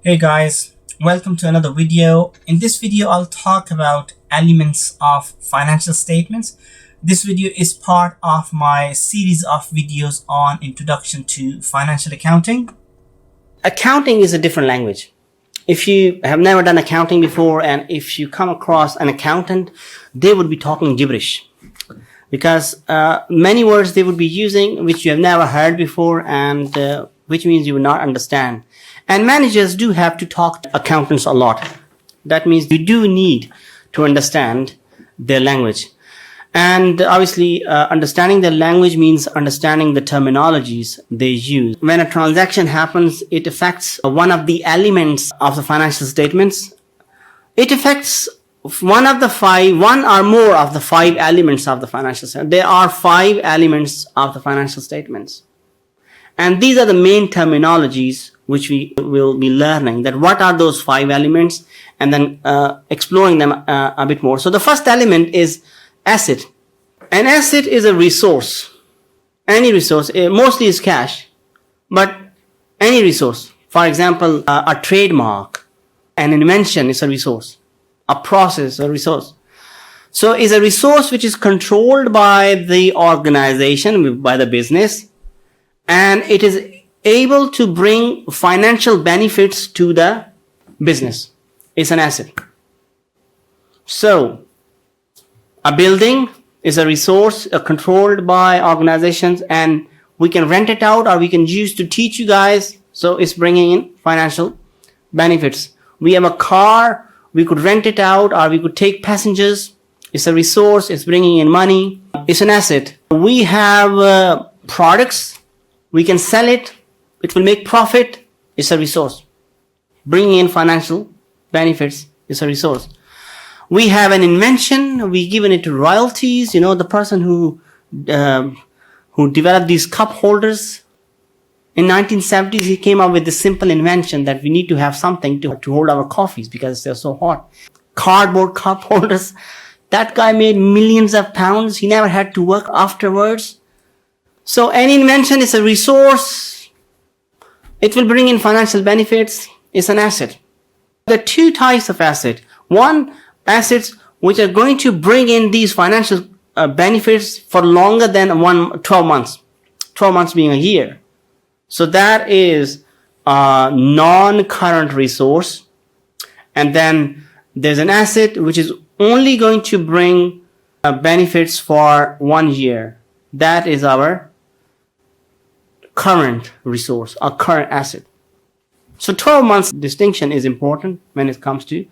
Hey guys, welcome to another video. In this video, I'll talk about elements of financial statements. This video is part of my series of videos on introduction to financial accounting. Accounting is a different language. If you have never done accounting before and if you come across an accountant, they would be talking gibberish because many words they would be using which you have never heard before and which means you will not understand. And managers do have to talk to accountants a lot. That means you do need to understand their language. And obviously, understanding their language means understanding the terminologies they use. When a transaction happens, it affects one of the elements of the financial statements. It affects one or more of the five elements of the financial statement. There are 5 elements of the financial statements. And these are the main terminologies which we will be learning, that what are those 5 elements, and then exploring them a bit more. So the first element is asset. An asset is a resource. Any resource, mostly is cash, but any resource. For example, a trademark, an invention is a resource. A process, a resource. So is a resource which is controlled by the organization, by the business, and it is able to bring financial benefits to the business. It's an asset. So, a building is a resource controlled by organizations, and we can rent it out or we can use to teach you guys. So it's bringing in financial benefits. We have a car, we could rent it out or we could take passengers. It's a resource, it's bringing in money. It's an asset. We have products, we can sell it. It will make profit. It's a resource. Bringing in financial benefits is a resource. We have an invention. We given it to royalties. You know, the person who developed these cup holders in 1970s, he came up with this simple invention that we need to have something to hold our coffees because they're so hot. Cardboard cup holders. That guy made millions of pounds. He never had to work afterwards. So any invention is a resource. It will bring in financial benefits. It's an asset. There are 2 types of asset. One, assets which are going to bring in these financial benefits for longer than 12 months. 12 months being a year. So that is a non-current resource. And then there's an asset which is only going to bring benefits for 1 year. That is our current resource, a current asset. So 12 months distinction is important when it comes to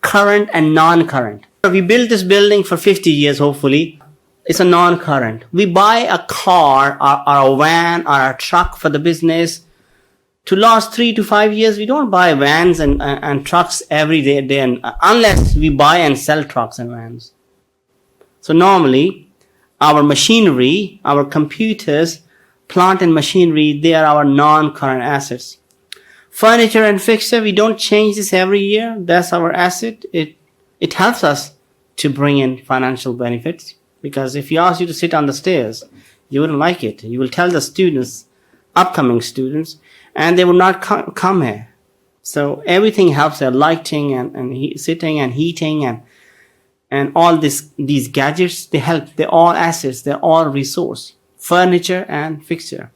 current and non-current. We built this building for 50 years, hopefully. It's a non-current. We buy a car or a van or a truck for the business to last 3 to 5 years. We don't buy vans and trucks every day unless we buy and sell trucks and vans. So normally our machinery, our computers, plant and machinery, they are our non-current assets. Furniture and fixture, we don't change this every year. That's our asset. It helps us to bring in financial benefits, because if you ask you to sit on the stairs, you wouldn't like it. You will tell the students, upcoming students, and they will not come here. So everything helps there, lighting and sitting and heating and all these gadgets, they help. They're all assets. They're all resource. Furniture and fixture.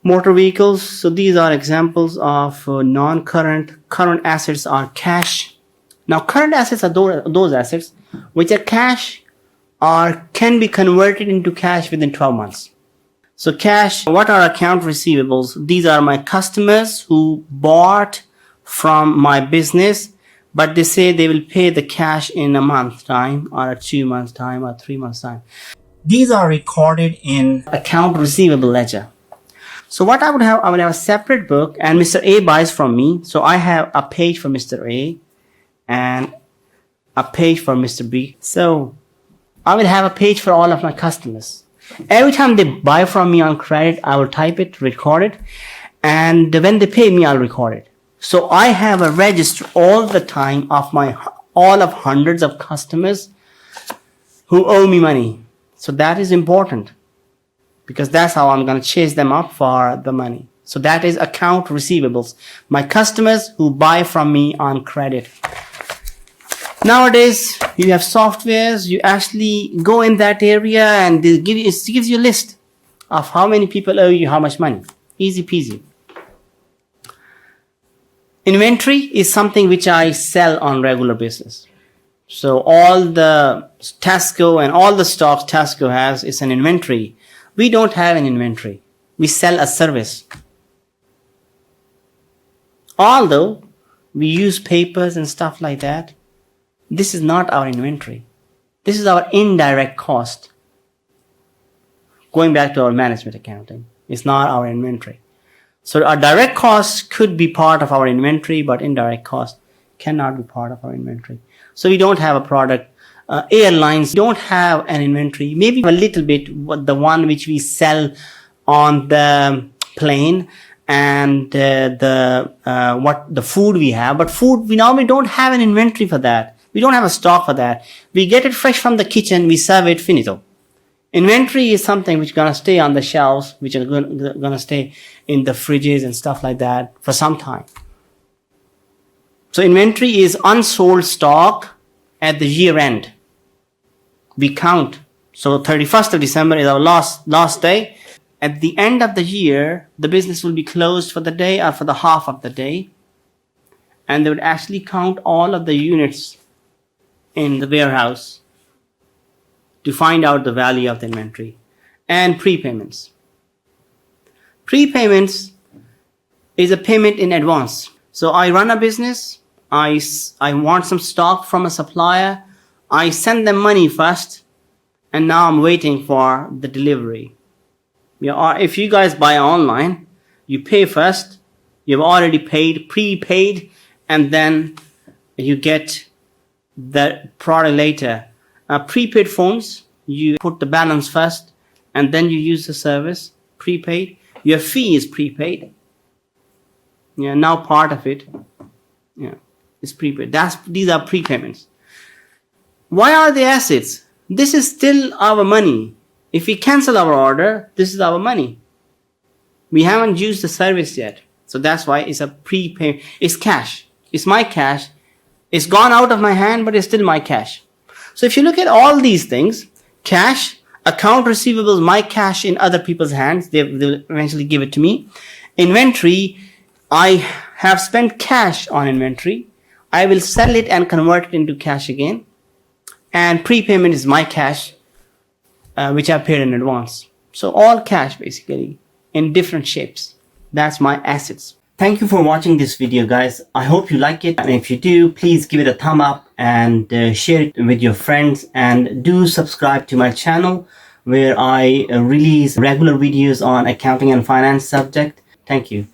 Motor vehicles. So these are examples of non-current. Current assets are cash. Now current assets are those assets which are cash or can be converted into cash within 12 months. So cash, what are account receivables? These are my customers who bought from my business, but they say they will pay the cash in a month's time or 2 months' time or 3 months' time. These are recorded in account receivable ledger. So what I would have a separate book, and Mr. A buys from me. So I have a page for Mr. A and a page for Mr. B. So I will have a page for all of my customers. Every time they buy from me on credit, I will type it, record it, and when they pay me, I'll record it. So I have a register all the time of all of hundreds of customers who owe me money. So that is important. because that's how I'm going to chase them up for the money. So that is account receivables. My customers who buy from me on credit. Nowadays, you have softwares, you actually go in that area and it gives you a list of how many people owe you how much money. Easy peasy. Inventory is something which I sell on regular basis. So all the Tesco and all the stocks Tesco has is an inventory. We don't have an inventory. We sell a service. Although we use papers and stuff like that, this is not our inventory. This is our indirect cost. Going back to our management accounting, it's not our inventory. So our direct costs could be part of our inventory, but indirect costs cannot be part of our inventory. So we don't have a product. Airlines don't have an inventory. Maybe a little bit, the one which we sell on the plane and the food we have. But food, we normally don't have an inventory for that. We don't have a stock for that. We get it fresh from the kitchen. We serve it, finito. Inventory is something which is going to stay on the shelves, which are going to stay in the fridges and stuff like that for some time. So inventory is unsold stock at the year end. We count. So 31st of December is our last day. At the end of the year, the business will be closed for the day or for the half of the day. And they would actually count all of the units in the warehouse to find out the value of the inventory. And prepayments. Prepayments is a payment in advance. So I run a business. I want some stock from a supplier. I send them money first. And now I'm waiting for the delivery. If you guys buy online, you pay first. You've already paid, prepaid, and then you get the product later. Prepaid phones, you put the balance first, and then you use the service. Prepaid. Your fee is prepaid. Now part of it is prepaid. These are prepayments. Why are they assets? This is still our money. If we cancel our order, this is our money. We haven't used the service yet. So that's why it's a prepay. It's cash. It's my cash. It's gone out of my hand, but it's still my cash. So if you look at all these things, cash, account receivables, my cash in other people's hands, they'll eventually give it to me. Inventory, I have spent cash on inventory. I will sell it and convert it into cash again. And prepayment is my cash, which I paid in advance. So all cash basically in different shapes. That's my assets. Thank you for watching this video, guys. I hope you like it. And if you do, please give it a thumb up and share it with your friends. And do subscribe to my channel where I release regular videos on accounting and finance subject. Thank you.